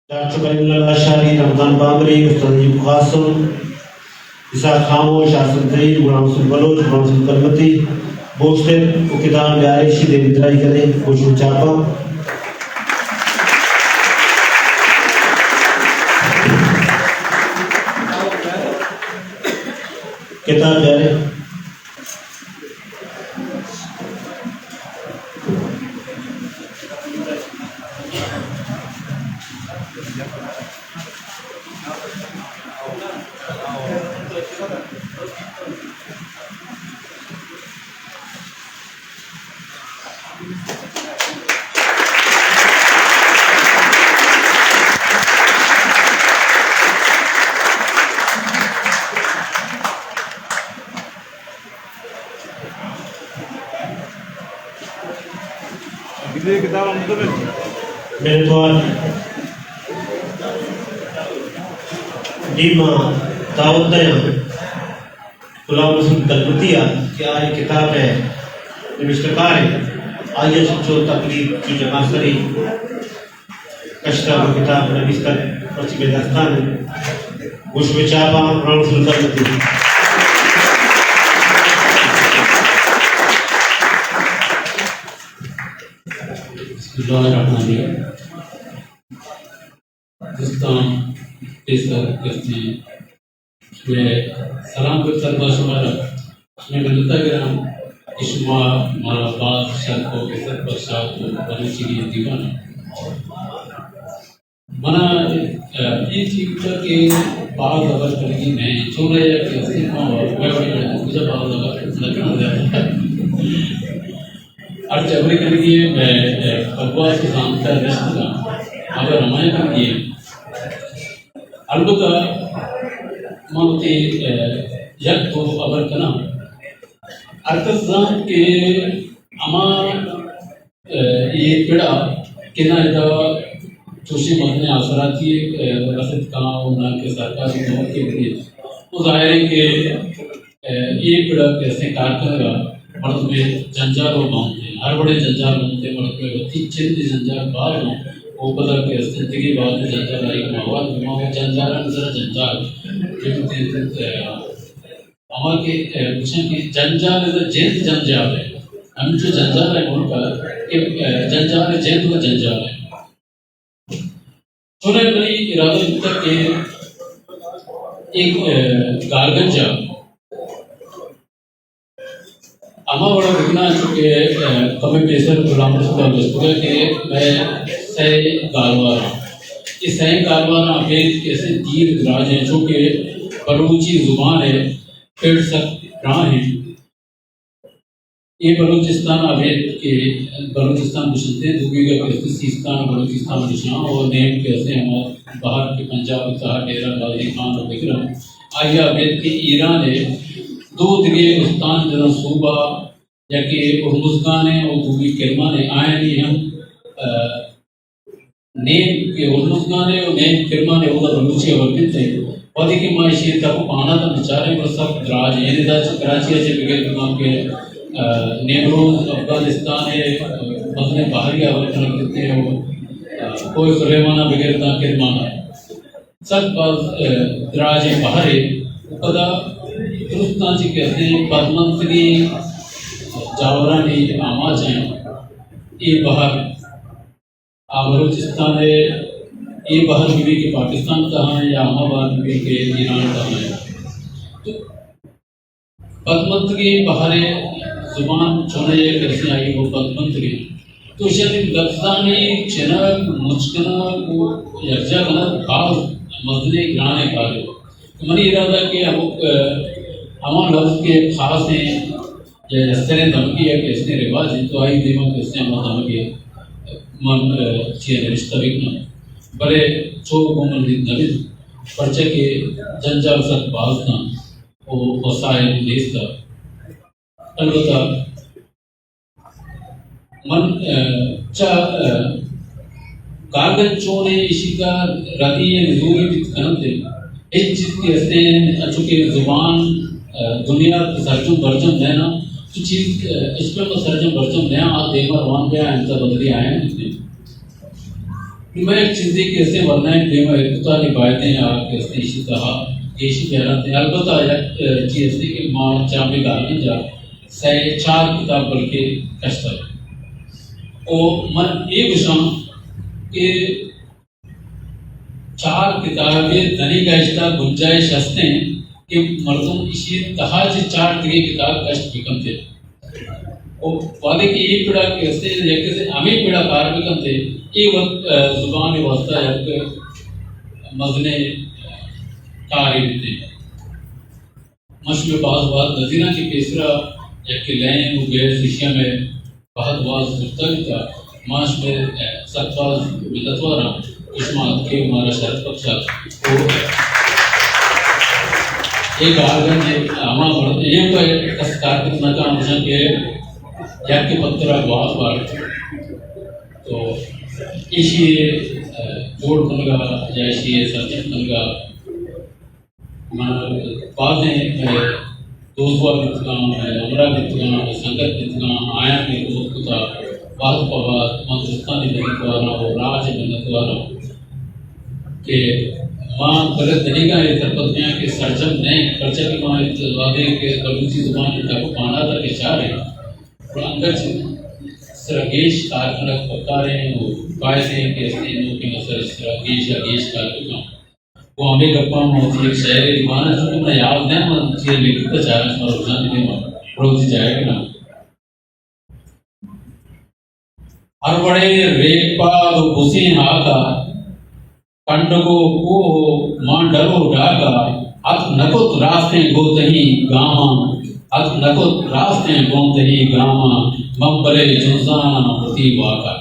Doctor Karimullah शारी, रमजान बाबरी, उस्ताद Ayub Qasim, Isaac खामोश, Asim तईर, Ghulam Hussain Bloch, Ghulam Hussain Kalmati, booster को किताब आरिशी दे वितराई करें खुशबू चापा। किताब जारे मेरे द्वार डीमा दाऊद दया गुलाम हुसैन कलमतिया क्या ये किताब है निविष्टकार है आइए जो तकलीफ की जमा करी कश्ता को किताब नविस्तर पश्चिमी दास्तान खुशबू चापा गुलाम हुसैन कलमती। सलाम मैं मिलता ग्राम इश्मा मराबाद शर्को के सर पश्चात बने चीनी दीवाना मना ये चीज के बाद अगर करेंगे मैं छोड़ रहे कि सिनेमा और मुझे बाद अगर लगना है और जबरी करेंगे मैं कब्वा से जानता रिश्ता अगर हमारे करेंगे अलबत्ता मानते यक तो अबर कना अर्थजान के अमा ये पेड़ा किना इधर चोशी मरने आसराती रसद का उन्ना के सरकारी नौकरी के लिए वो जाहिर है कि ये पेड़ा कैसे कार करेगा मर्द में जंजाल और मानते हर बड़े जंजाल मानते मर्द में बत्ती चिंती जंजाल बाहर हो वो बदल के जिंदगी बाद जंजाल आई माहौल में जंजाल नजर जंजाल हमारे मिशन की जंजाल जेंद जंजाल है हम जो जंजाल है उनका जंजाल जेंद का जंजाल है छोटे बड़ी इरादा उत्तर के एक गारगंजा अमा बड़ा विघ्ना चुके कमी पेशर गुलाम रसूल के मैं सही गालवारा इस सही गालवारा अफेद कैसे दीर्घ राज है जो कि बलूची जुबान है पेड़ सक राह है ये बलूचिस्तान अवैध के बलूचिस्तान मुशद्दे दूगी का कैसे सीस्तान बलूचिस्तान निशान और नेम कैसे हमारे बाहर के पंजाब उत्तर डेरा गाजी खान और विक्रम आया अवैध के ईरान है दो दिगे उस्तान जरा सूबा या कि उर्मुज़गान है और दूगी किरमान है आए नहीं हम नेम के उर्मुज़गान है और नेम किरमान है वो बलूची अवैध थे और देखिए मायशी तब पाना तो बेचारे पर सब दराज ये निदाच कराची से बिगड़ दुकान के नेमरोज अफगानिस्तान है मसले बाहरी अवैध करते हैं वो कोई सुलेमाना बिगड़ दा किरमाना सब बाज दराज बाहर है पता तुरुस्तान जी कहते हैं पद्मंत्री जावरानी आमाज हैं ये बाहर बलूचिस्तान है ये बाहर भी के पाकिस्तान कहाँ है या अहमदाबाद भी के ईरान कहाँ है तो पद्मंत्री बाहर जुबान छोड़े कैसे आई वो पद्मंत्री तो शायद लफ्जानी चनक मुश्किल को यर्जा कना बाज मजले गाने कार्य तो मनी इरादा के अमुक अमन लफ्ज के खास हैं या जैसे धमकी है कैसे रिवाज है तो आई दिमाग कैसे हम धमकी मन चीज़ रिश्ता बिकना बड़े चोर कोमल नबी पर्चे के जंजाल सक बाजना वो वसाइल देश का अलबत्ता मन चा कागज चोने इसी का रदी नजूरी भी कनते एक चीज के ऐसे चूँकि जुबान दुनिया सर्जम बर्जम देना तो चीज इस पर सर्जम बर्जम नया देवर वन गया इंसा बदली आए हैं मैं चीज़ें कैसे वरनाएं देवा एकता निभाते हैं आप कैसे इसी तरह इसी तरह से अलबत्ता चीज़ कि मां चाबी गाने जा सही 4 किताब बल्कि कष्ट और मन एक शाम के 4 किताबें धनी का इश्ता गुंजाइश हंसते हैं कि मर्दों इसी तरह से 4 किताब कष्ट बिकम थे और वादे की एक पीड़ा कैसे जैसे हमें पीड़ा कार बिकम थे एक वक्त जुबान वास्ता है कि मजने कारी होते मशहूर बाज बात नजीरा की पेसरा एक के लैन वो गैर शिष्या में बहुत वाज जुड़ता भी था माश में सत्वाज बितवारा इस्मात के हमारा शरत पक्षा तो एक आर्गन ने हमारा बढ़ते ये कोई कस्कार कितना काम मुझे के या के पत्रा बहुत बार तो इसी जोड़ बनगा जैसी सब्जेक्ट बनगा बातें दोस्तों बितगाम हमरा बितगाम संगत बितगाम आया के दोस्त कुता बात पवात मंत्रस्तानी बितवारा और राज बितवारा के मां गलत तरीका ये तरपत में के सर्जन नहीं खर्चा की मां इस वादे के बलूची जुबान तक पाना था के चाह रहे और अंदर से सरगेश कारखाना पकारे वो पाए के इनो के मसर सरगेश या गेश कारखाना वो हमें गप्पा मोती एक शहर दीवाना जो तुमने याद नहीं मन से लिखित तो चार और रुझान के मन रोज जाएगा ना हर बड़े रेपा तो बुसी हाका कंडको को मान डरो डागा अत नकुत रास्ते गोतही गामा अत नकुत रास्ते गोतही गामा मब्बरे जुजाना होती वाका